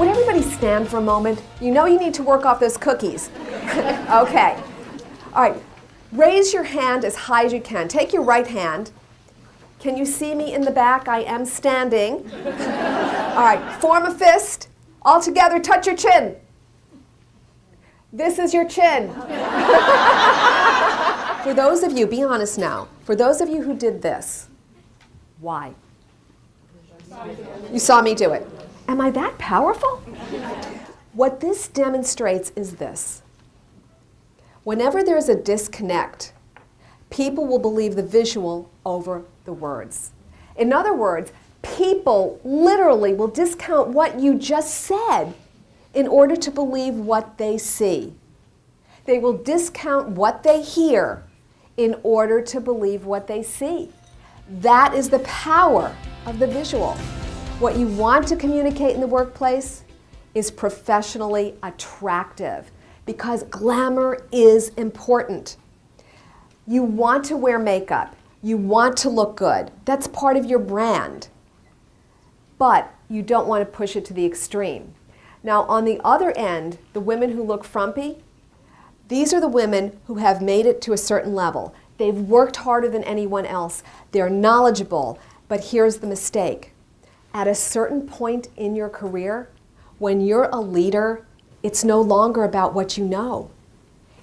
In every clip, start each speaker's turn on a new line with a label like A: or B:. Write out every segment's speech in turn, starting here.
A: Would everybody stand for a moment? You know you need to work off those cookies. Okay. All right. Raise your hand as high as you can. Take your right hand. Can you see me in the back? I am standing. All right. Form a fist. All together, touch your chin. This is your chin. For those of you, be honest now, for those of you who did this, why? You saw me do it. Am I that powerful? What this demonstrates is this. Whenever there's a disconnect, people will believe the visual over the words. In other words, people literally will discount what you just said in order to believe what they see. They will discount what they hear in order to believe what they see. That is the power of the visual. What you want to communicate in the workplace is professionally attractive because glamour is important. You want to wear makeup. You want to look good. That's part of your brand. But you don't want to push it to the extreme. Now, on the other end, the women who look frumpy, these are the women who have made it to a certain level. They've worked harder than anyone else. They're knowledgeable. But here's the mistake. At a certain point in your career, when you're a leader, it's no longer about what you know.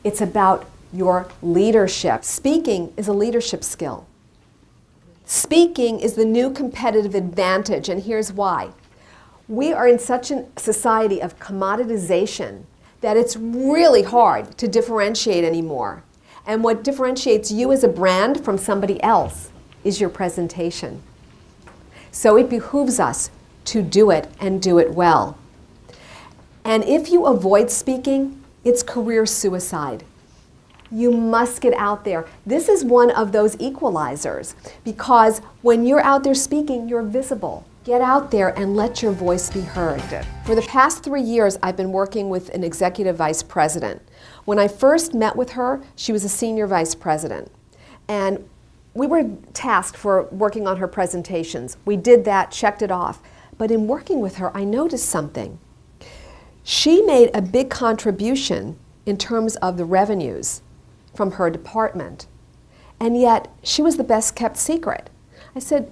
A: It's about your leadership. Speaking is a leadership skill. Speaking is the new competitive advantage, and here's why. We are in such a society of commoditization that it's really hard to differentiate anymore. And what differentiates you as a brand from somebody else is your presentation. So it behooves us to do it and do it well. And if you avoid speaking, it's career suicide. You must get out there. This is one of those equalizers because when you're out there speaking, you're visible. Get out there and let your voice be heard. For the past 3 years, I've been working with an executive vice president. When I first met with her, she was a senior vice president. And we were tasked for working on her presentations. We did that, checked it off. But in working with her, I noticed something. She made a big contribution in terms of the revenues from her department. And yet, she was the best kept secret. I said,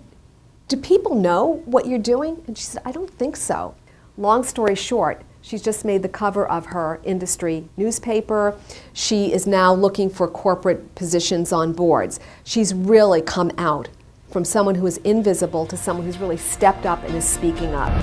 A: do people know what you're doing? And she said, I don't think so. Long story short, she's just made the cover of her industry newspaper. She is now looking for corporate positions on boards. She's really come out from someone who is invisible to someone who's really stepped up and is speaking up.